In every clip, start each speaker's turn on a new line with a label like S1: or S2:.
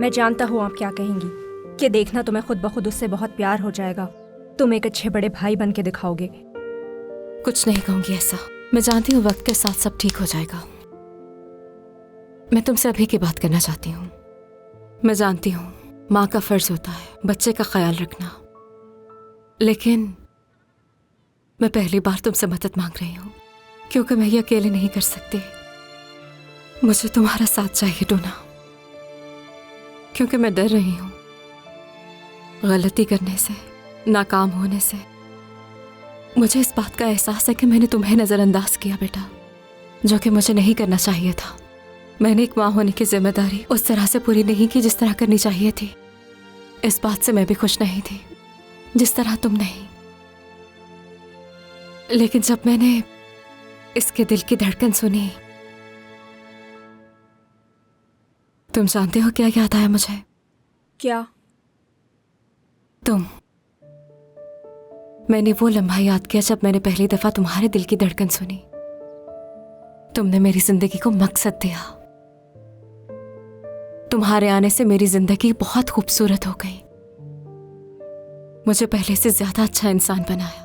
S1: मैं जानता हूँ आप क्या कहेंगी कि देखना तुम्हें खुद ब खुद उससे बहुत प्यार हो जाएगा, तुम एक अच्छे बड़े भाई बन के दिखाओगे।
S2: कुछ नहीं कहूंगी ऐसा। मैं जानती हूँ वक्त के साथ सब ठीक हो जाएगा। मैं तुमसे अभी की बात करना चाहती हूँ। मैं जानती हूँ माँ का फर्ज होता है बच्चे का ख्याल रखना, लेकिन मैं पहली बार तुमसे मदद मांग रही हूँ क्योंकि मैं ये अकेले नहीं कर सकती। मुझे तुम्हारा साथ चाहिए टूना, क्योंकि मैं डर रही हूँ गलती करने से, नाकाम होने से। मुझे इस बात का एहसास है कि मैंने तुम्हें नज़रअंदाज किया बेटा, जो कि मुझे नहीं करना चाहिए था। मैंने एक माँ होने की जिम्मेदारी उस तरह से पूरी नहीं की जिस तरह करनी चाहिए थी। इस बात से मैं भी खुश नहीं थी जिस तरह तुम नहीं। लेकिन जब मैंने इसके दिल की धड़कन सुनी, तुम जानते हो क्या याद आया मुझे?
S1: क्या?
S2: तुम। मैंने वो लम्हा याद किया जब मैंने पहली दफा तुम्हारे दिल की धड़कन सुनी। तुमने मेरी जिंदगी को मकसद दिया। तुम्हारे आने से मेरी जिंदगी बहुत खूबसूरत हो गई। मुझे पहले से ज्यादा अच्छा इंसान बनाया।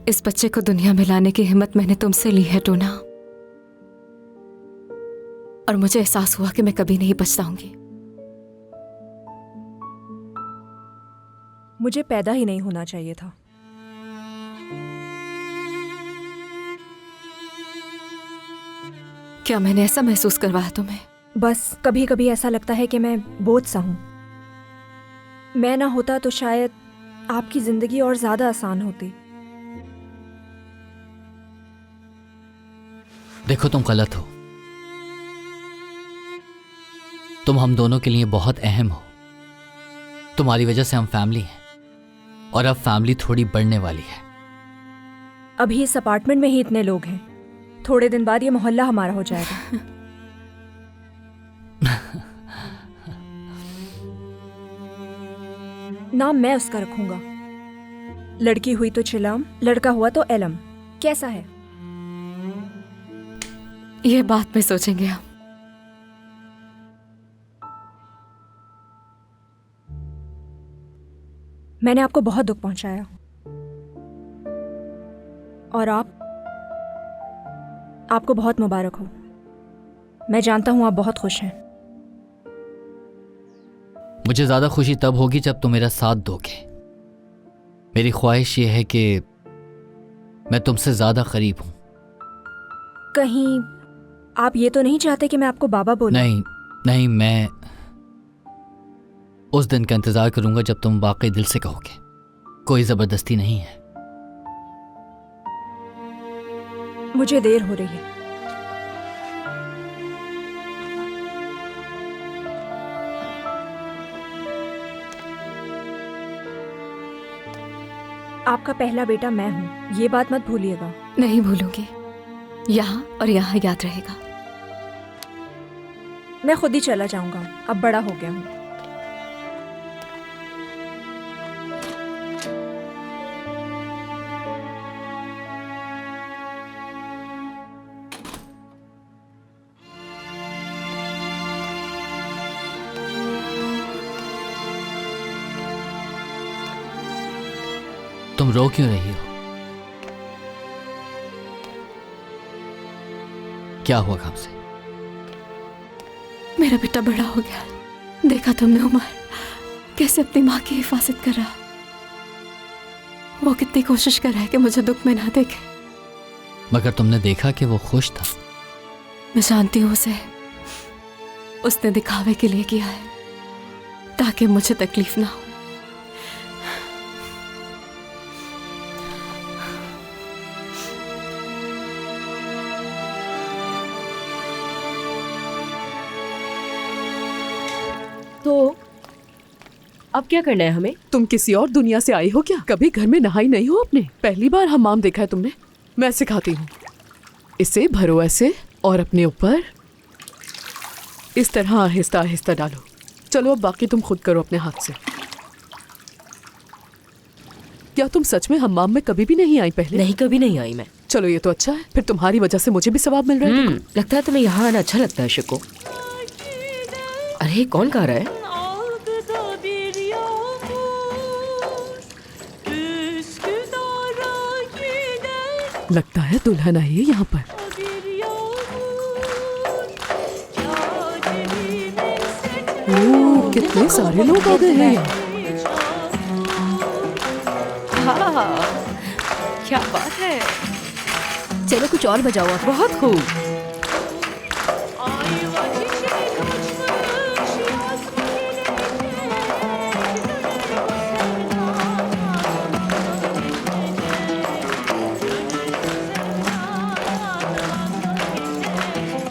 S2: इस बच्चे को दुनिया में लाने की हिम्मत मैंने तुमसे ली है टूना, और मुझे एहसास हुआ कि मैं कभी नहीं पछताऊंगी।
S1: मुझे पैदा ही नहीं होना चाहिए था।
S2: क्या मैंने ऐसा महसूस करवाया तुम्हें?
S1: बस कभी कभी ऐसा लगता है कि मैं बोझ सा हूं। मैं ना होता तो शायद आपकी जिंदगी और ज्यादा आसान होती।
S3: देखो तुम गलत हो। तुम हम दोनों के लिए बहुत अहम हो। तुम्हारी वजह से हम फैमिली हैं, और अब फैमिली थोड़ी बढ़ने वाली है।
S1: अभी इस अपार्टमेंट में ही इतने लोग हैं, थोड़े दिन बाद ये मोहल्ला हमारा हो जाएगा। नाम मैं उसका रखूंगा। लड़की हुई तो चिलम, लड़का हुआ तो एलम। कैसा है?
S2: ये बात में सोचेंगे हम।
S1: मैंने आपको बहुत दुख पहुंचाया, और आपको बहुत मुबारक हो। मैं जानता हूं आप बहुत खुश हैं।
S3: मुझे ज्यादा खुशी तब होगी जब तुम मेरा साथ दोगे। मेरी ख्वाहिश ये है कि मैं तुमसे ज्यादा करीब हूं।
S1: कहीं आप ये तो नहीं चाहते कि मैं आपको बाबा बोलूं?
S3: नहीं नहीं, मैं उस दिन का इंतजार करूंगा जब तुम वाकई दिल से कहोगे। कोई जबरदस्ती नहीं है।
S1: मुझे देर हो रही है। आपका पहला बेटा मैं हूं, ये बात मत भूलिएगा।
S2: नहीं भूलूंगी, यहाँ और यहाँ याद रहेगा।
S1: मैं खुद ही चला जाऊंगा, अब बड़ा हो गया हूं।
S3: तुम रो क्यों रही हो? क्या हुआ काम से?
S2: मेरा बेटा बड़ा हो गया। देखा तुमने उमर कैसे अपनी माँ की हिफाजत कर रहा। वो कितनी कोशिश कर रहा है कि मुझे दुख में ना देखे।
S3: मगर तुमने देखा कि वो खुश था।
S2: मैं जानती हूँ उसने दिखावे के लिए किया है ताकि मुझे तकलीफ ना हो।
S4: तो अब क्या करना है हमें?
S5: तुम किसी और दुनिया से आई हो क्या? कभी घर में नहाई नहीं हो अपने? पहली बार हमाम देखा है तुमने? मैं सिखाती हूँ। इसे भरो ऐसे और अपने ऊपर इस तरह आहिस्ता आहिस्ता डालो। चलो अब बाकी तुम खुद करो अपने हाथ से। क्या तुम सच में हमाम में कभी भी नहीं आई पहले?
S4: नहीं, कभी नहीं आई मैं।
S5: चलो ये तो अच्छा है, फिर तुम्हारी वजह से मुझे भी सवाब मिल रहा है।
S4: लगता है तुम्हें यहाँ आना अच्छा लगता है शिको। अरे अरे कौन गा रहा है?
S6: Algıda bir yağmur Üsküdar'a giden
S5: लगता है दुल्हन आई है यहाँ पर।
S6: bir yağmur Kâdemin
S5: ओह, कितने सारे लोग आ गए हैं।
S4: हाँ, क्या बात है। चलो कुछ और बजाओ आप। बहुत खूब।
S6: Ayva çiçeği açmış yaz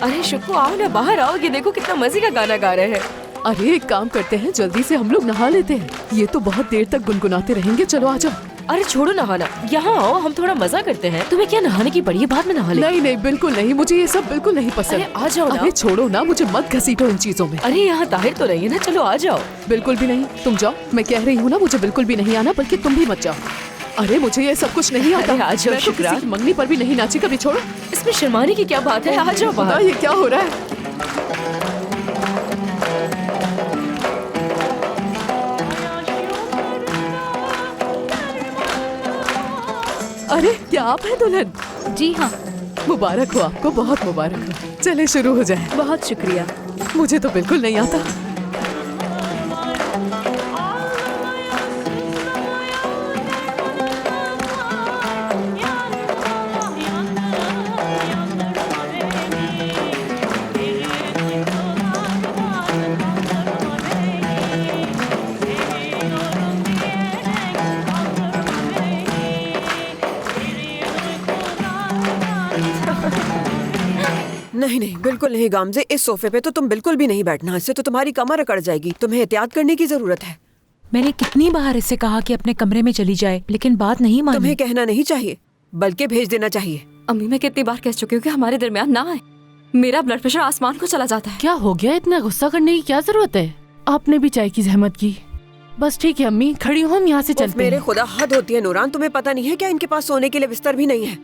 S4: अरे शुक्र आओ ना, बाहर आओ, ये देखो कितना मजे का गाना गा रहे हैं।
S5: अरे एक काम करते हैं, जल्दी से हम लोग नहा लेते हैं। ये तो बहुत देर तक गुनगुनाते रहेंगे। चलो आ जाओ।
S4: अरे छोड़ो नहाना, यहाँ आओ, हम थोड़ा मजा करते हैं। तुम्हें क्या नहाने की पड़ी है? बाद में नहा ले।
S5: नहीं नहीं, बिल्कुल नहीं, मुझे ये सब बिल्कुल नहीं पसंद।
S4: अरे आ जाओ ना।
S5: अरे छोड़ो ना, मुझे मत घसीटो इन चीजों में।
S4: अरे यहाँ ताहिर तो नहीं है ना, चलो आ जाओ।
S5: बिल्कुल भी नहीं, तुम जाओ। मैं कह रही हूँ ना, मुझे बिल्कुल भी नहीं आना, बल्कि तुम भी मत जाओ। अरे मुझे ये सब कुछ नहीं आता।
S4: अरे आ जाओ
S5: मैं तो
S4: शुक्रान।
S5: किसी की मंगनी पर भी नहीं नाची कभी। छोड़ो।
S4: इसमें शर्माने की क्या बात है? आ जाओ
S5: खुदा,
S4: बाहर।
S5: ये क्या हो रहा है? अरे क्या आप है दुल्हन?
S1: जी हाँ,
S5: मुबारक हो आपको, बहुत मुबारक हो। चले शुरू हो जाए।
S1: बहुत शुक्रिया।
S5: मुझे तो बिल्कुल नहीं आता।
S7: नहीं नहीं, बिल्कुल नहीं गामजे, इस सोफे पे तो तुम बिल्कुल भी नहीं बैठना। इससे तो तुम्हारी कमर अकड़ जाएगी। तुम्हें एहतियात करने की जरूरत है।
S8: मैंने कितनी बार इससे कहा कि अपने कमरे में चली जाए, लेकिन बात नहीं मानी।
S7: तुम्हें कहना नहीं चाहिए, बल्कि भेज देना चाहिए।
S2: अम्मी मैं कितनी बार कह चुकी हूँ कि हमारे दरमियान ना आए। मेरा ब्लड प्रेशर आसमान को चला जाता है।
S9: क्या हो गया? इतना गुस्सा करने की क्या जरूरत है? आपने भी चाय की जहमत की। बस ठीक है अम्मी, खड़ी हो, हम यहाँ से
S7: उफ,
S9: चलते
S7: मेरे
S9: हैं।
S7: खुदा, हद होती है नूरान। तुम्हें पता नहीं है क्या इनके पास सोने के लिए बिस्तर भी नहीं है?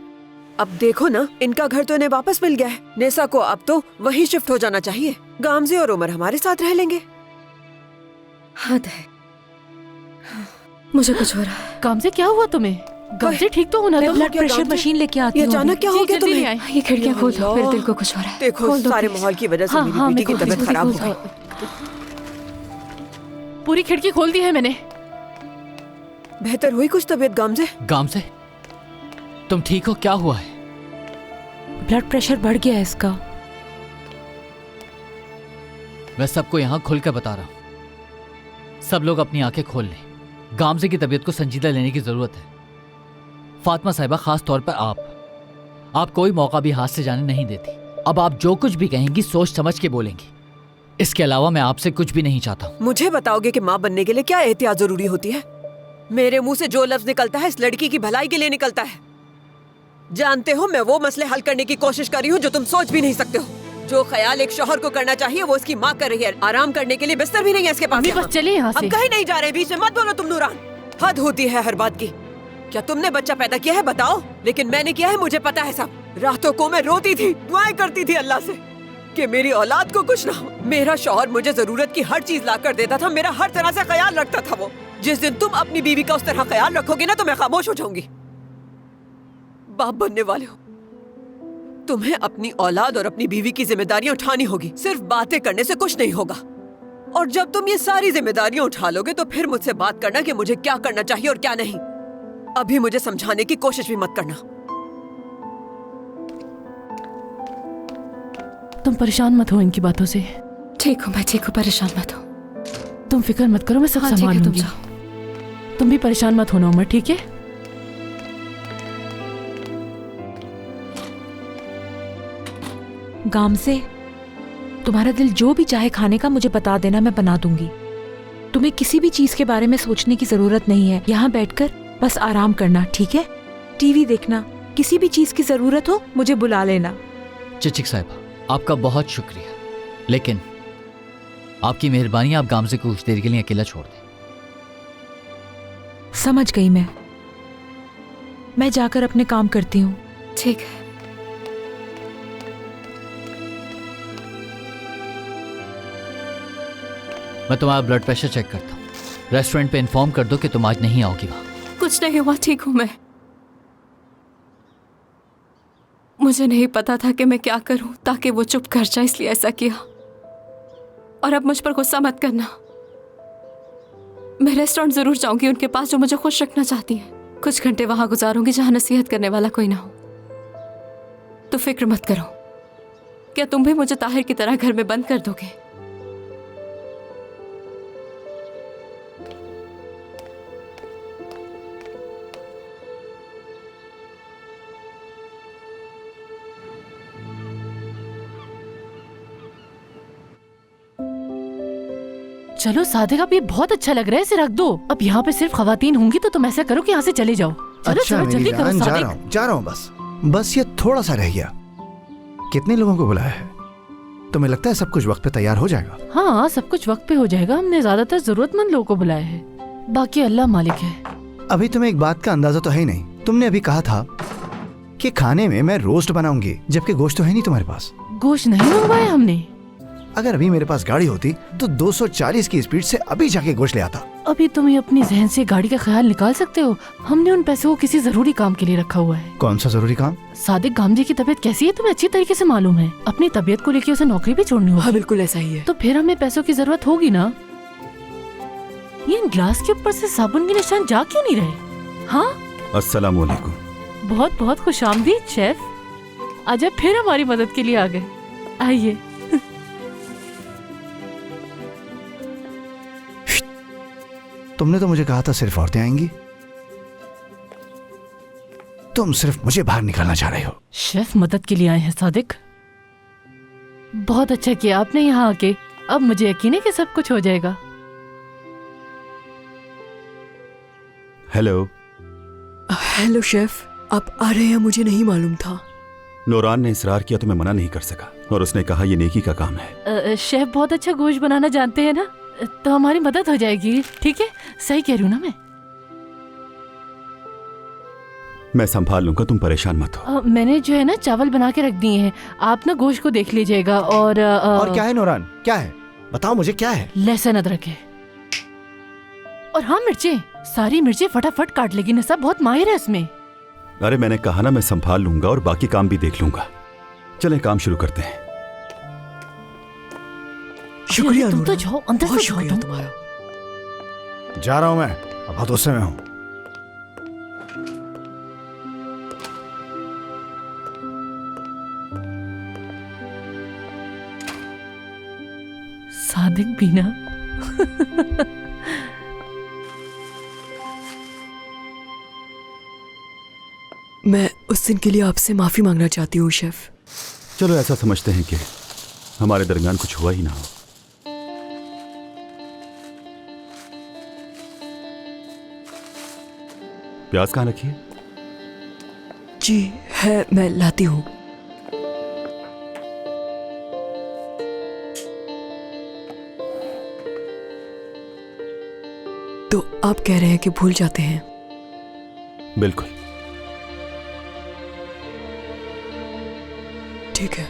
S7: अब देखो ना, इनका घर तो इन्हें वापस मिल गया है। नेसा को अब तो वहीं शिफ्ट हो जाना चाहिए। गामजे और उमर हमारे साथ रह लेंगे।
S2: हद है, मुझे कुछ हो रहा है।
S9: काम से क्या हुआ तुम्हें? गामजे ठीक तो होना
S8: मैं
S9: था।
S8: ब्लड
S7: क्या
S8: प्रेशर
S7: गामजे?
S8: मशीन लेके आती
S7: ये
S8: हूँ।
S7: अचानक क्या हो गया
S9: जल्दी ले
S7: तुम्हें?
S9: आए।
S2: ये खिड़कियाँ खोल दो,
S7: अल्लाह।
S2: मेरे दिल को कुछ हो रहा है।
S7: देखो,
S2: खोल दो
S7: सारे
S2: please।
S7: माहौल की वजह से
S9: हाँ
S7: मेरी
S9: हाँ,
S7: बेटी की
S9: मेरे को
S7: तबीयत
S9: जल्दी
S7: खराब हो
S9: खोल
S7: गई।
S9: पूरी खिड़की खोल दी है मैंने।
S7: बेहतर हुई कुछ तबीयत गामजे?
S3: गामजे, तुम ठीक हो? क्या हुआ है?
S8: ब्लड प्रेशर बढ़ गया है इसका।
S3: मैं सबको यहाँ खुलकर बता रहा हूँ। सब लोग अपनी आंखें खोल लें। गामजे की तबीयत को संजीदा लेने की जरूरत है। फातिमा साहिबा, खास तौर पर आप कोई मौका भी हाथ से जाने नहीं देती। अब आप जो कुछ भी कहेंगी सोच समझ के बोलेंगी। इसके अलावा मैं आपसे कुछ भी नहीं चाहता हूँ।
S7: मुझे बताओगे कि माँ बनने के लिए क्या एहतियात जरूरी होती है? मेरे मुंह से जो लफ्ज निकलता है इस लड़की की भलाई के लिए निकलता है। जानते हो, मैं वो मसले हल करने की कोशिश कर रही हूँ जो तुम सोच भी नहीं सकते हो। जो ख्याल एक शौहर को करना चाहिए वो इसकी माँ कर रही है। आराम करने के लिए बिस्तर भी नहीं है इसके पास।
S9: अम्मी
S7: यहाँ।
S9: बस चले यहाँ से।
S7: अब कहीं नहीं जा रहे, बीच में मत बोलो तुम नूरान। हद होती है हर बात की। क्या तुमने बच्चा पैदा किया है? बताओ। लेकिन मैंने किया है, मुझे पता है सब। रातों को मैं रोती थी, दुआएं करती थी अल्लाह से कि मेरी औलाद को कुछ ना हो। मेरा शौहर मुझे जरूरत की हर चीज ला कर देता था। मेरा हर तरह से ख्याल रखता था वो। जिस दिन तुम अपनी बीवी का उस तरह ख्याल रखोगे ना तो मैं खामोश हो जाऊंगी। बाप बनने वाले हो, तुम्हें अपनी औलाद और अपनी बीवी की जिम्मेदारियां उठानी होगी। सिर्फ बातें करने से कुछ नहीं होगा। और जब तुम ये सारी जिम्मेदारियां उठा लोगे तो फिर मुझसे बात करना कि मुझे क्या करना चाहिए और क्या नहीं। अभी मुझे समझाने की कोशिश भी मत करना।
S9: तुम परेशान मत हो इनकी बातों से।
S2: ठीक हूँ, मैं ठीक हूँ, परेशान मत हो।
S9: तुम फिक्र मत करो, मैं सब
S2: हाँ ठीक
S9: संभाल
S2: है, तुम
S9: लूंगी।
S2: जाओ।
S9: तुम भी परेशान मत होना उमर, ठीक है?
S8: गाम से तुम्हारा दिल जो भी चाहे खाने का मुझे बता देना, मैं बना दूंगी। तुम्हें किसी भी चीज के बारे में सोचने की जरूरत नहीं है। यहाँ बैठकर बस आराम करना, ठीक है? टीवी देखना, किसी भी चीज की जरूरत हो मुझे बुला लेना।
S3: चिचिक साहिबा, आपका बहुत शुक्रिया, लेकिन आपकी मेहरबानी, आप गामजे को कुछ देर के लिए अकेला छोड़ दें।
S8: समझ गई मैं जाकर अपने काम करती हूँ।
S2: ठीक है।
S3: मैं तुम्हारा ब्लड प्रेशर चेक करता हूँ। रेस्टोरेंट पे इन्फॉर्म कर दो कि तुम आज नहीं आओगी वहाँ।
S2: कुछ नहीं हुआ, ठीक हूँ मैं। मुझे नहीं पता था कि मैं क्या करूं ताकि वो चुप कर जाए, इसलिए ऐसा किया। और अब मुझ पर गुस्सा मत करना। मैं रेस्टोरेंट जरूर जाऊंगी उनके पास जो मुझे खुश रखना चाहती हैं। कुछ घंटे वहां गुजारूंगी जहां नसीहत करने वाला कोई ना हो। तो फिक्र मत करो। क्या तुम भी मुझे ताहिर की तरह घर में बंद कर दोगे?
S9: चलो सादिक, अब ये बहुत अच्छा लग रहा है, इसे रख दो। अब यहाँ पे सिर्फ खवातीन होंगी तो तुम ऐसा करो कि यहाँ से चले जाओ। चलो
S10: अच्छा
S9: चलो
S10: मेरी
S9: जल्दी करो
S10: जान, जा
S9: सादिक।
S10: रहा हूँ बस ये थोड़ा सा रह गया। कितने लोगों को बुलाया है? तुम्हें लगता है सब कुछ वक्त पे तैयार हो जाएगा?
S9: हाँ, सब कुछ वक्त पे हो जाएगा। हमने ज्यादातर जरूरतमंद लोगों को बुलाया है, बाकी अल्लाह मालिक है।
S10: अभी तुम्हें एक बात का अंदाजा तो है ही नहीं। तुमने अभी कहा था कि खाने में मैं रोस्ट बनाऊंगी, जबकि गोश्त तो है नहीं तुम्हारे पास।
S9: गोश्त नहीं मंगवाया हमने।
S10: अगर अभी मेरे पास गाड़ी होती तो 240 की स्पीड से अभी जाके गोश्त ले आता।
S9: अभी तुम ये अपनी जहन से गाड़ी का ख्याल निकाल सकते हो? हमने उन पैसों को किसी जरूरी काम के लिए रखा हुआ है।
S10: कौन सा जरूरी काम?
S9: सादिक, गामजी की तबीयत कैसी है तुम्हें अच्छी तरीके से मालूम है। अपनी तबीयत को लेकर उसे नौकरी भी छोड़नी होगी।
S7: हाँ बिल्कुल ऐसा ही है।
S9: तो फिर हमें पैसों की जरूरत होगी ना। ये ग्लास के ऊपर से साबुन के निशान जा क्यों नहीं रहे? हाँ,
S11: अस्सलाम वालेकुम।
S9: बहुत बहुत खुशामदीद शेफ। आज आप फिर हमारी मदद के लिए आ गए। आइए।
S10: तुमने तो मुझे कहा था सिर्फ औरतें आएंगी। तुम सिर्फ मुझे बाहर निकालना चाह रहे हो।
S9: शेफ मदद के लिए आए हैं सादिक। बहुत अच्छा किया आपने यहाँ आके। अब मुझे यकीन है कि सब कुछ हो जाएगा।
S11: हेलो।
S7: हेलो शेफ, आप आ रहे हैं? मुझे नहीं मालूम था।
S11: नूरान ने इसरार किया तो मैं मना नहीं कर सका, और उसने कहा ये नेकी का काम है।
S9: शेफ बहुत अच्छा गोश्त बनाना जानते हैं ना, तो हमारी मदद हो जाएगी। ठीक है, सही कह रही हूँ ना
S11: मैं संभाल लूंगा, तुम परेशान मत हो।
S9: मैंने जो है ना चावल बना के रख दिए हैं, आप ना गोश्त को देख लीजिएगा। और
S10: क्या है नूरान, क्या है? बताओ मुझे क्या है?
S9: लहसुन अदरक है। और हाँ, मिर्चें, सारी मिर्चें फटाफट काट लेगी, नसा बहुत माहिर है इसमें।
S11: अरे मैंने कहा ना मैं संभाल लूंगा और बाकी काम भी देख लूंगा। चलें काम शुरू करते हैं।
S7: शुक्रिया
S9: तुम तो
S7: नूरान,
S9: जाओ अंदर
S7: बहुत
S9: से जाओ
S7: शुक्रिया
S9: तुम।
S7: तुम्हारा।
S10: जा रहा हूं मैं, अब बहुत गुस्से में हूं।
S9: सादिक भी ना।
S7: मैं उस दिन के लिए आपसे माफी मांगना चाहती हूँ शेफ।
S11: चलो ऐसा समझते हैं कि हमारे दरमियान कुछ हुआ ही ना हो। प्याज कहाँ रखी है?
S7: जी है, मैं लाती हूँ। तो आप कह रहे हैं कि भूल जाते हैं?
S11: बिल्कुल।
S7: ठीक है।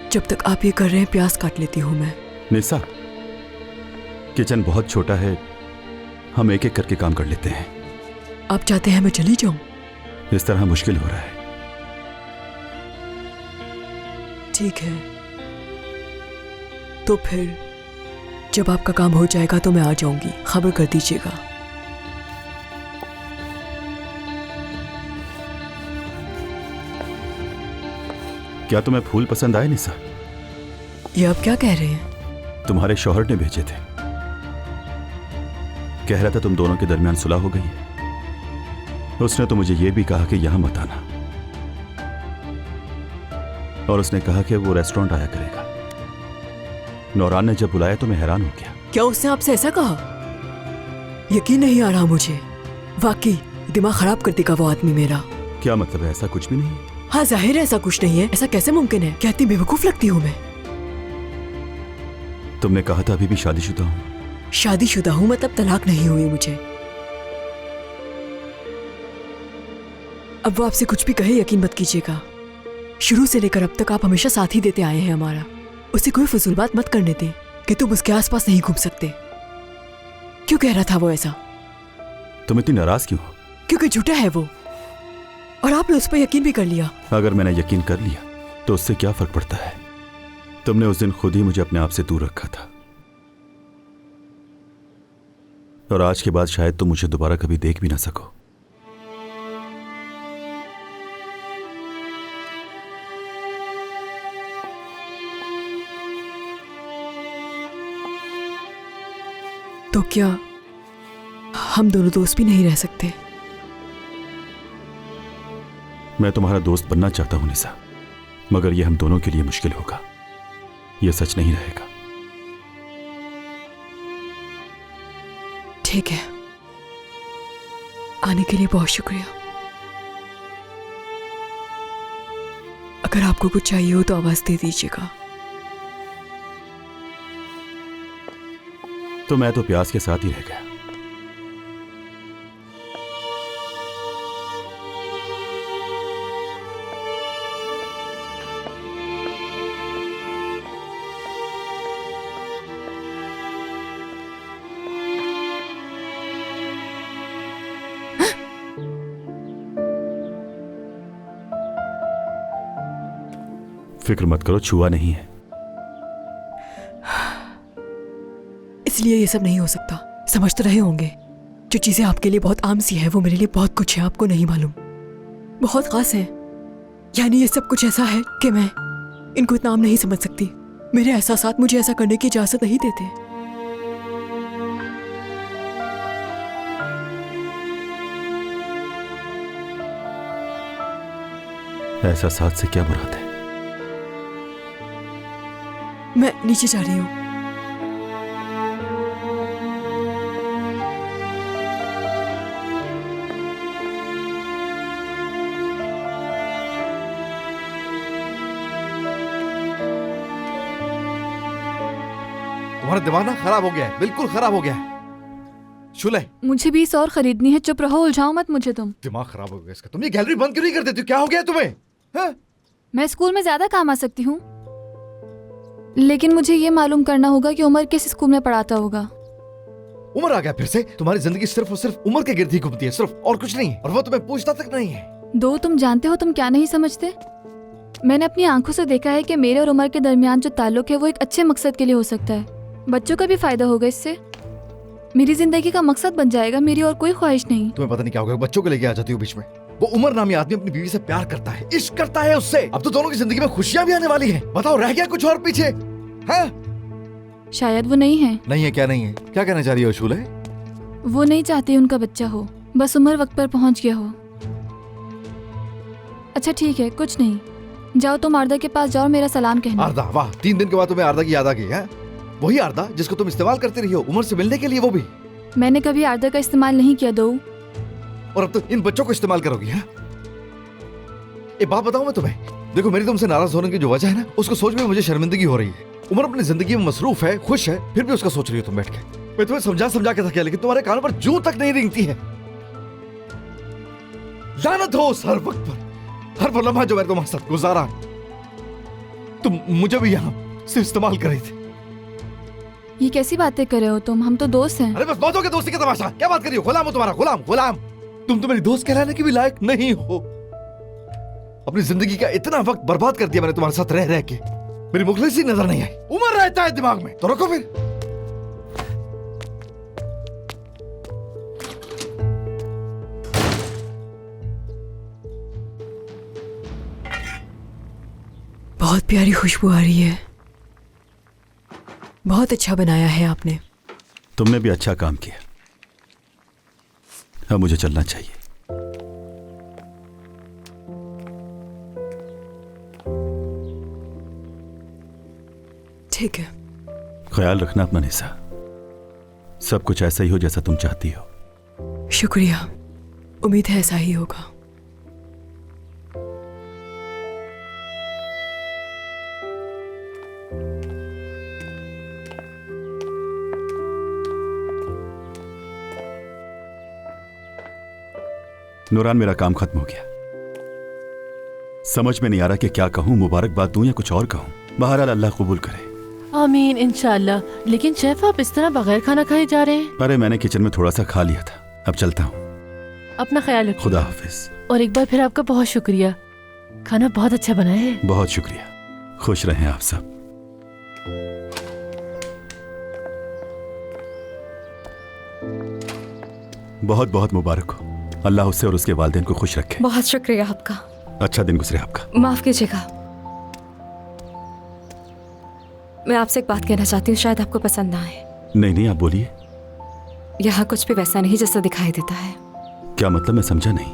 S7: जब तक आप ये कर रहे हैं प्याज काट लेती हूँ मैं।
S11: निसा, किचन बहुत छोटा है, हम एक एक करके काम कर लेते हैं।
S7: आप चाहते हैं मैं चली जाऊं?
S11: इस तरह मुश्किल हो रहा है।
S7: ठीक है, तो फिर जब आपका काम हो जाएगा तो मैं आ जाऊंगी, खबर कर दीजिएगा।
S11: क्या तुम्हें फूल पसंद आए निसा?
S7: ये आप क्या कह रहे हैं?
S11: तुम्हारे शौहर ने भेजे थे, कह रहा था तुम दोनों के दरमियान सुलह हो गई है। उसने तो मुझे यह भी कहा कि यहां मत आना, और उसने कहा कि वो रेस्टोरेंट आया करेगा। नौरान ने जब बुलाया तो मैं हैरान हो गया।
S7: क्या उसने आपसे ऐसा कहा? यकीन नहीं आ रहा मुझे। वाकई दिमाग खराब कर देगा वो आदमी मेरा।
S11: क्या मतलब है? ऐसा कुछ भी नहीं।
S7: हाँ जाहिर है ऐसा कुछ नहीं है। ऐसा कैसे मुमकिन है? क्या इतनी बेवकूफ लगती हूँ मैं?
S11: तुमने कहा था अभी भी शादीशुदा हूं।
S7: शादीशुदा हूँ मतलब तलाक नहीं हुई मुझे। अब वो आपसे कुछ भी कहे यकीन मत कीजिएगा। शुरू से लेकर अब तक आप हमेशा साथ ही देते आए हैं हमारा। उसे कोई फजूल बात मत करने दें कि तुम उसके आसपास नहीं घूम सकते। क्यों कह रहा था वो ऐसा?
S11: तुम इतनी नाराज क्यों हो?
S7: क्योंकि झूठा है वो, और आपने उस पर यकीन भी कर लिया।
S11: अगर मैंने यकीन कर लिया तो उससे क्या फर्क पड़ता है? तुमने उस दिन खुद ही मुझे अपने आप से दूर रखा था, और आज के बाद शायद तुम मुझे दोबारा कभी देख भी ना सको।
S7: तो क्या हम दोनों दोस्त भी नहीं रह सकते?
S11: मैं तुम्हारा दोस्त बनना चाहता हूं निशा, मगर यह हम दोनों के लिए मुश्किल होगा। यह सच नहीं रहेगा।
S7: ठीक है, आने के लिए बहुत शुक्रिया। अगर आपको कुछ चाहिए हो तो आवाज दे दीजिएगा।
S11: तो मैं तो प्यास के साथ ही रह गया। फिक्र मत करो, छुआ नहीं है।
S7: इसलिए ये सब नहीं हो सकता। समझ तो रहे होंगे, जो चीजें आपके लिए बहुत आम सी है वो मेरे लिए बहुत कुछ है, आपको नहीं मालूम। बहुत खास है। यानी ये सब कुछ ऐसा है कि मैं इनको इतना आम नहीं समझ सकती। मेरे एहसासात मुझे ऐसा करने की इजाजत नहीं देते।
S11: एहसासात से क्या मुराद है?
S7: मैं नीचे जा रही हूँ।
S12: तुम्हारा दिमाग ना खराब हो गया है, बिल्कुल खराब हो गया है। शुले,
S13: मुझे भी इस और खरीदनी है। चुप रहो, उलझाओ मत मुझे तुम।
S12: दिमाग खराब हो गया इसका। तुम ये गैलरी बंद क्यों नहीं कर देती? क्या हो गया तुम्हें? हाँ?
S13: मैं स्कूल में ज्यादा काम आ सकती हूँ, लेकिन मुझे ये मालूम करना होगा कि उमर किस स्कूल में पढ़ाता होगा।
S12: उमर आ गया फिर से? तुम्हारी जिंदगी सिर्फ और सिर्फ उमर के गिर्द ही घूमती है, सिर्फ, और कुछ नहीं। और वो तुम्हें पूछता तक नहीं है।
S13: दो, तुम जानते हो तुम क्या नहीं समझते। मैंने अपनी आंखों से देखा है कि मेरे और उमर के दरमियान जो ताल्लुक है वो एक अच्छे मकसद के लिए हो सकता है। बच्चों का भी फायदा होगा इससे। मेरी जिंदगी का मकसद बन जाएगा, मेरी और कोई ख्वाहिश नहीं।
S12: तुम्हें पता नहीं क्या होगा, बच्चों को लेके आ जाती हो बीच में। वो उमर नामी आदमी अपनी बीवी से प्यार करता है, इश्क करता है उससे। अब तो दोनों की जिंदगी में खुशियां भी आने वाली हैं। बताओ, रह गया कुछ और पीछे? है?
S13: शायद वो नहीं है।
S12: नहीं है? क्या नहीं है? क्या कहना चाह रही हो शूले?
S13: वो नहीं चाहती उनका बच्चा हो, बस उमर वक्त पर पहुंच गया हो। अच्छा ठीक है, कुछ नहीं। जाओ तुम आरदा के पास जाओ, मेरा सलाम कहना।
S12: आरदा? वाह, 3 दिन के बाद तुम्हें आरदा की याद आ गई है? वही आरदा जिसको तुम इस्तेमाल करती रही हो उमर से मिलने के लिए, वो भी।
S13: मैंने कभी आरदा का इस्तेमाल नहीं किया दो।
S12: और अब तो इन बच्चों को इस्तेमाल करोगी? है? एक बात बताऊं मैं तुम्हें, देखो मेरी तुमसे नाराज होने की जो वजह है ना, उसको सोच में मुझे शर्मिंदगी हो रही है। उमर अपनी जिंदगी में मसरूफ है, खुश है, फिर भी उसका सोच रही हो तुम बैठ के। मैं तुम्हें समझा के थका, लेकिन तुम्हारे कानों पर जूं तक नहीं रेंगती है। लानत हो उस हर वक्त पर, हर वो लम्हा जो मैंने तुम्हारे साथ गुजारा। तुम मुझे भी यहाँ सिर्फ इस्तेमाल कर रही थी।
S13: ये कैसी बातें कर रहे हो तुम? हम तो दोस्त हैं।
S12: अरे बस बहुत हो गया दोस्ती का तमाशा। क्या बात कर रही हो? गुलाम हो तुम्हारा, गुलाम गुलाम। तुम तो मेरी दोस्त कहलाने की भी लायक नहीं हो। अपनी जिंदगी का इतना वक्त बर्बाद कर दिया मैंने तुम्हारे साथ रह रह के, मेरी मुखलिसी नजर नहीं आई। उमर रहता है दिमाग में तो रखो फिर।
S7: बहुत प्यारी खुशबू आ रही है। बहुत अच्छा बनाया है आपने।
S11: तुमने भी अच्छा काम किया। अब मुझे चलना चाहिए।
S7: ठीक है।
S11: ख्याल रखना अपना निशा। सब कुछ ऐसा ही हो जैसा तुम चाहती हो।
S7: शुक्रिया, उम्मीद है ऐसा ही होगा।
S11: नूरान, मेरा काम खत्म हो गया। समझ में नहीं आ रहा कि क्या कहूँ, मुबारकबाद दूं या कुछ और कहूँ। बहरहाल अल्लाह कबूल करे।
S9: आमीन इंशाल्लाह। लेकिन शेफ आप इस तरह बगैर खाना खाए जा रहे हैं?
S11: अरे मैंने किचन में थोड़ा सा खा लिया था, अब चलता हूँ।
S9: अपना ख्याल रखिए।
S11: खुदा हाफिज।
S9: और एक बार फिर आपका बहुत शुक्रिया, खाना बहुत अच्छा बना है।
S11: बहुत शुक्रिया, खुश रहें आप सब। बहुत बहुत मुबारक हो, अल्लाह उससे और उसके वालिदैन को खुश रखे।
S2: बहुत शुक्रिया आपका।
S11: अच्छा दिन गुजरे आपका।
S2: माफ कीजिएगा, मैं आपसे एक बात कहना चाहती हूँ, शायद आपको पसंद ना आए।
S11: नहीं नहीं, आप बोलिए।
S2: यहाँ कुछ भी वैसा नहीं जैसा दिखाई देता है।
S11: क्या मतलब, मैं समझा नहीं,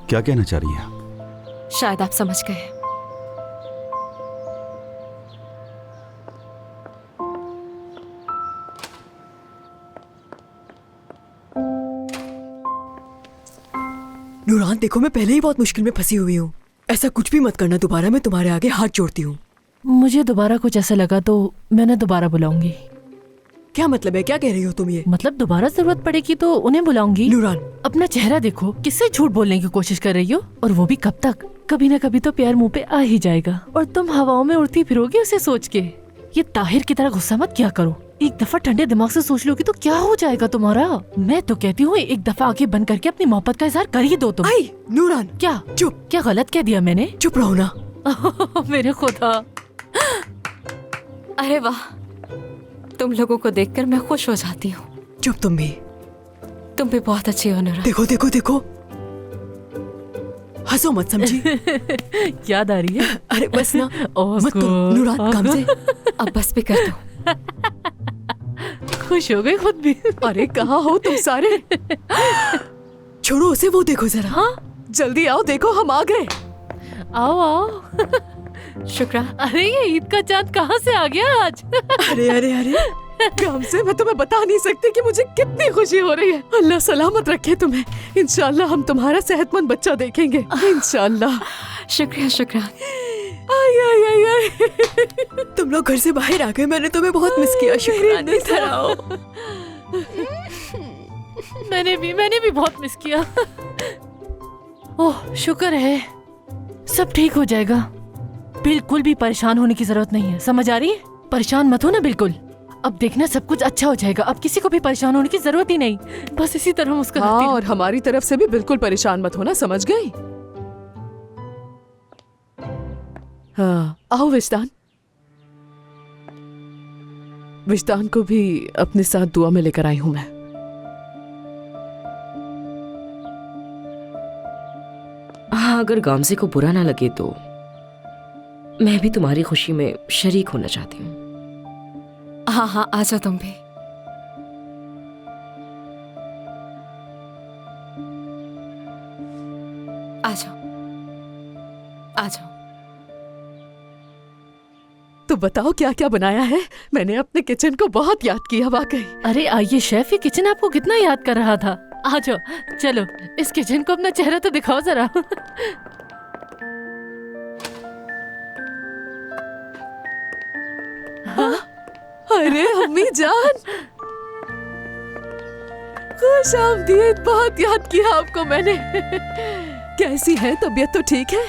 S11: क्या कहना चाह रही हैं आप?
S2: शायद आप समझ गए।
S7: नूरान देखो, मैं पहले ही बहुत मुश्किल में फंसी हुई हूँ। ऐसा कुछ भी मत करना दोबारा, मैं तुम्हारे आगे हाथ जोड़ती हूँ।
S9: मुझे दोबारा कुछ ऐसा लगा तो मैं उन्हें दोबारा बुलाऊंगी।
S7: क्या मतलब है, क्या कह रही हो तुम ये?
S9: मतलब दोबारा जरूरत पड़ेगी तो उन्हें बुलाऊंगी।
S7: नूरान,
S9: अपना चेहरा देखो, किससे झूठ बोलने की कोशिश कर रही हो, और वो भी कब तक? कभी ना कभी तो प्यार मुंह पे आ ही जाएगा और तुम हवाओं में उड़ती फिरोगी उसे सोच के। ये ताहिर की तरह गुस्सा मत किया करो, एक दफा ठंडे दिमाग से सोच लोगी तो क्या हो जाएगा तुम्हारा। मैं तो कहती हूँ एक दफा आगे बंद करके अपनी मोहब्बत का इजहार कर ही दो तुम।
S7: आई नूरान,
S9: क्या
S7: चुप।
S9: क्या गलत कह दिया मैंने?
S7: चुप रहो ना।
S9: मेरे खुदा।
S2: अरे वाह, तुम लोगों को देखकर मैं खुश हो जाती हूँ।
S7: चुप तुम भी।
S2: तुम भी बहुत अच्छी हो नूरान।
S7: देखो देखो देखो, हंसो मत, समझी?
S9: याद आ रही है?
S7: अरे बस ना, मत करो नूरान, काम से।
S2: अब बस भी कर दो।
S9: खुश हो गई खुद भी।
S5: अरे कहाँ हो तुम सारे?
S7: छोड़ो उसे, वो देखो जरा।
S9: हाँ
S5: जल्दी आओ, देखो हम आ गए।
S9: आओ आओ।
S2: शुक्रा।
S9: अरे ये ईद का चांद कहाँ से आ गया आज?
S7: अरे अरे अरे,
S5: काम से मैं तुम्हें बता नहीं सकती कि मुझे कितनी खुशी हो रही है। अल्लाह सलामत रखे तुम्हें। इंशाल्लाह हम तुम्हारा सेहतमंद बच्चा देखेंगे, इंशाल्लाह।
S2: शुक्रिया शुक्रिया।
S5: आई आई आई आई।
S7: तुम लोग घर से बाहर आ गए, मैंने तुम्हें बहुत मिस किया। शुक्रानी सराओ।
S9: मैंने भी बहुत मिस किया। ओह शुक्र है, सब ठीक हो जाएगा। बिल्कुल भी परेशान होने की जरूरत नहीं है, समझ आ रही है? परेशान मत हो ना बिल्कुल। अब देखना सब कुछ अच्छा हो जाएगा, अब किसी को भी परेशान होने की जरूरत ही नहीं। बस इसी तरह मुस्कुराती
S5: हाँ,
S9: रहो।
S5: और हमारी तरफ से भी बिल्कुल परेशान मत होना, समझ गई? हाँ, आओ विजदान। विजदान को भी अपने साथ दुआ में लेकर आई हूँ मैं।
S14: हाँ, अगर गामजे को बुरा ना लगे तो मैं भी तुम्हारी खुशी में शरीक होना चाहती हूँ।
S2: हाँ हाँ, आ जाओ तुम भी। आ जाओ आ जाओ।
S5: तो बताओ क्या क्या बनाया है? मैंने अपने किचन को बहुत याद किया वाकई।
S9: अरे आइए शेफ, ये किचन आपको कितना याद कर रहा था। आ जाओ, चलो इस किचन को अपना चेहरा तो दिखाओ जरा।
S5: हाँ? अरे अम्मी जान, खुश आमदीद, बहुत याद किया आपको मैंने। कैसी है, तबीयत तो ठीक है?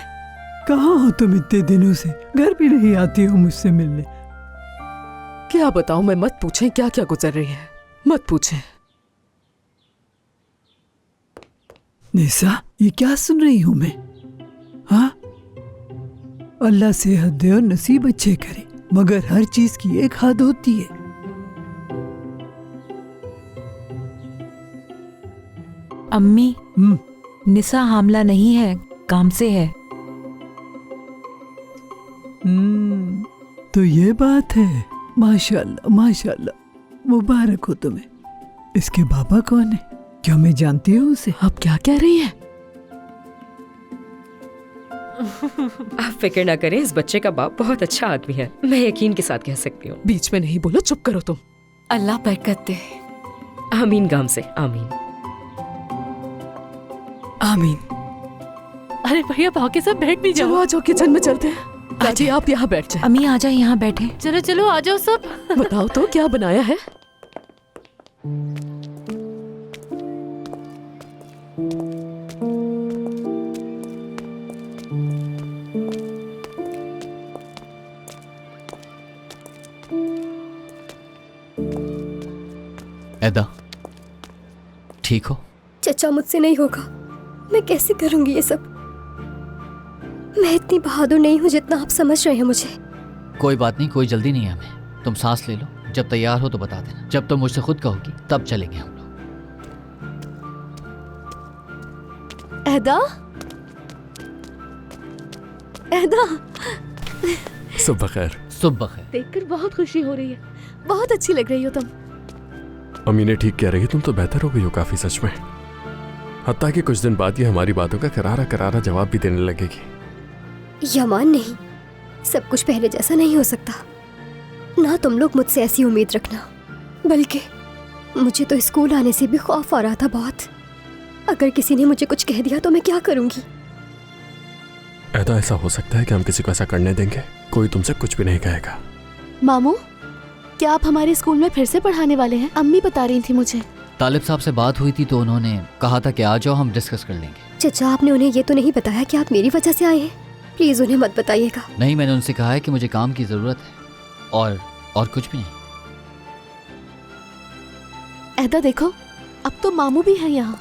S15: कहाँ हो तुम इतने दिनों से? घर भी नहीं आती हो मुझसे मिलने।
S5: क्या बताऊं मैं, मत पूछें क्या क्या गुजर रही है, मत पूछें।
S15: निसा, ये क्या सुन रही हूं मैं? हाँ, अल्लाह सेहत दे और नसीब अच्छे करे, मगर हर चीज की एक हद होती है।
S8: अम्मी, निसा हामला नहीं है, काम से है।
S15: तो ये बात है। माशाल्लाह माशाल्लाह, मुबारक हो तुम्हें। इसके बाबा कौन है? क्या मैं जानती हूँ उसे?
S5: आप क्या कह रही हैं?
S14: आप फिक्र ना करें, इस बच्चे का बाप बहुत अच्छा आदमी है, मैं यकीन के साथ कह सकती हूँ।
S5: बीच में नहीं बोलो, चुप करो तुम।
S2: अल्लाह बरकत दे।
S14: आमीन गामजे, आमीन
S7: आमीन।
S9: अरे भैया भाग के सब बैठ भी जाओ।
S5: चलो आ जाओ, किचन में चलते हैं। दादी आप यहाँ बैठ जाए।
S8: अम्मी आ जाए, यहाँ बैठे।
S9: चलो चलो आ जाओ सब।
S5: बताओ तो क्या बनाया है?
S3: ऐदा, ठीक हो?
S16: चचा मुझसे नहीं होगा, मैं कैसे करूंगी ये सब। मैं इतनी बहादुर नहीं हूँ जितना आप समझ रहे हैं मुझे।
S3: कोई बात नहीं, कोई जल्दी नहीं है हमें। तुम सांस ले लो, जब तैयार हो तो बता देना। जब तुम मुझसे खुद कहोगी तब चलेंगे हम लोग।
S16: ऐदा, ऐदा।
S17: सुबह खैर।
S3: सुबह खैर।
S9: देखकर बहुत खुशी हो रही है।
S16: बहुत अच्छी लग रही हो तुम।
S17: अम्मी ने ठीक कह रही है, तुम तो बेहतर हो गई हो काफी, सच में। हत्ता कि कुछ दिन बाद ये हमारी बातों का करारा करारा जवाब भी देने लगेगी।
S16: यमान नहीं, सब कुछ पहले जैसा नहीं हो सकता। ना तुम लोग मुझसे ऐसी उम्मीद रखना, बल्कि मुझे तो स्कूल आने से भी खौफ आ रहा था बहुत। अगर किसी ने मुझे कुछ कह दिया तो मैं क्या करूंगी?
S17: ऐदा, ऐसा हो सकता है कि हम किसी को ऐसा करने देंगे? कोई तुमसे कुछ भी नहीं कहेगा।
S18: मामू, क्या आप हमारे स्कूल में फिर से पढ़ाने वाले हैं? अम्मी बता रही थी मुझे।
S3: तालिब साहब से बात हुई थी तो उन्होंने कहा था कि आ जाओ, हम डिस्कस कर लेंगे।
S16: चचा, आपने उन्हें ये तो नहीं बताया कि आप मेरी वजह से आए हैं? प्लीज उन्हें मत बताइएगा।
S3: नहीं, मैंने उनसे कहा है कि मुझे काम की जरूरत है और कुछ भी नहीं।
S18: ऐदा देखो, अब तो मामू भी हैं यहाँ।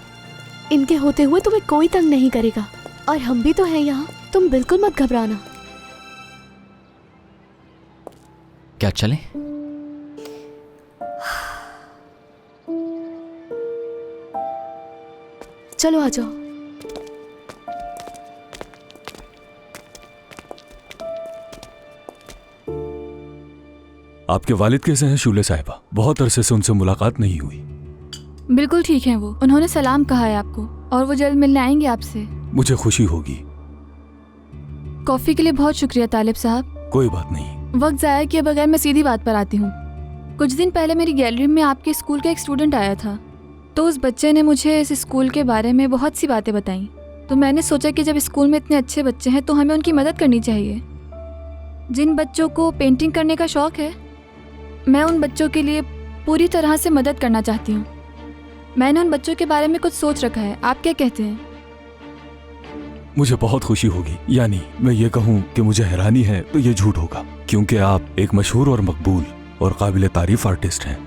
S18: इनके होते हुए तुम्हें कोई तंग नहीं करेगा, और हम भी तो हैं यहाँ। तुम बिल्कुल मत घबराना।
S3: क्या चले?
S18: चलो आ जाओ।
S17: आपके वालिद कैसे हैं शूले साहिबा? बहुत अरसे से उनसे मुलाकात नहीं हुई।
S13: बिल्कुल ठीक है वो। उन्होंने सलाम कहा है आपको और वो जल्द मिलने आएंगे आपसे।
S17: मुझे खुशी होगी।
S13: कॉफी के लिए बहुत शुक्रिया तालिब साहब।
S17: कोई बात नहीं।
S13: वक्त जाया किए बगैर मैं सीधी बात पर आती हूँ। कुछ दिन पहले मेरी गैलरी में आपके स्कूल का एक स्टूडेंट आया था, तो उस बच्चे ने मुझे इस स्कूल के बारे में बहुत सी बातें बताई। तो मैंने सोचा कि जब स्कूल में इतने अच्छे बच्चे हैं तो हमें उनकी मदद करनी चाहिए। जिन बच्चों को पेंटिंग करने का शौक है, मैं उन बच्चों के लिए पूरी तरह से मदद करना चाहती हूँ। मैंने उन बच्चों के बारे में कुछ सोच रखा है, आप क्या कहते हैं?
S17: मुझे बहुत खुशी होगी। यानी मैं ये कहूँ कि मुझे हैरानी है तो ये झूठ होगा, क्योंकि आप एक मशहूर और मकबूल और काबिल तारीफ आर्टिस्ट हैं।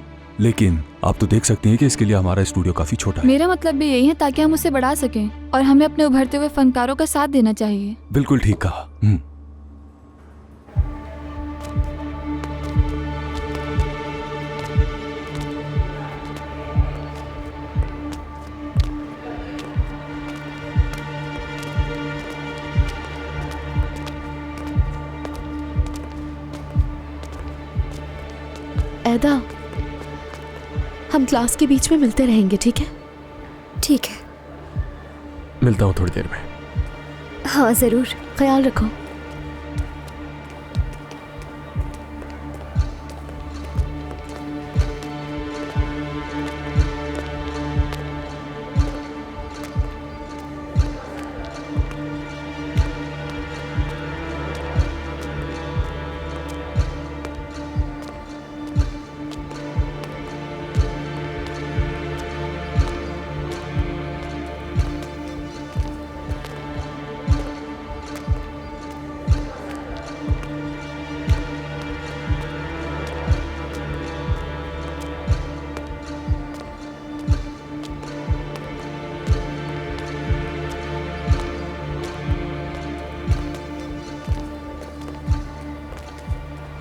S17: लेकिन आप तो देख सकते हैं कि इसके लिए हमारा स्टूडियो काफी छोटा है।
S13: मेरा मतलब भी यही है, ताकि हम उसे बढ़ा सकें, और हमें अपने उभरते हुए फनकारों का साथ देना चाहिए।
S17: बिल्कुल ठीक कहा।
S18: ऐदा, हम क्लास के बीच में मिलते रहेंगे, ठीक है?
S16: ठीक है।
S17: मिलता हूँ थोड़ी देर में।
S16: हाँ जरूर।
S18: ख्याल रखो।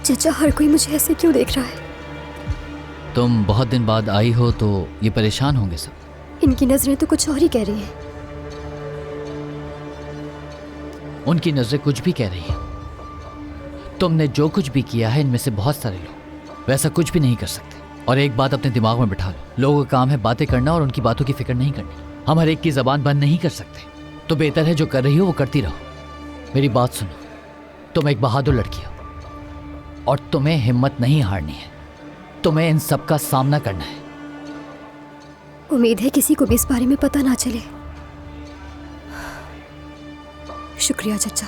S16: चचा, हर कोई मुझे ऐसे क्यों देख रहा है?
S3: तुम बहुत दिन बाद आई हो तो ये परेशान होंगे सब।
S16: इनकी नजरें तो कुछ और ही कह रही हैं।
S3: उनकी नजरें कुछ भी कह रही हैं। तुमने जो कुछ भी किया है, इनमें से बहुत सारे लोग वैसा कुछ भी नहीं कर सकते। और एक बात अपने दिमाग में बिठा लो, लोगों का काम है बातें करना और उनकी बातों की फिक्र नहीं करनी। हम हर एक की जबान बंद नहीं कर सकते, तो बेहतर है जो कर रही हो वो करती रहो। मेरी बात सुनो, तुम एक बहादुर लड़की हो और तुम्हें हिम्मत नहीं हारनी है। तुम्हें इन सब का सामना करना है।
S16: उम्मीद है किसी को भी इस बारे में पता ना चले। शुक्रिया चचा।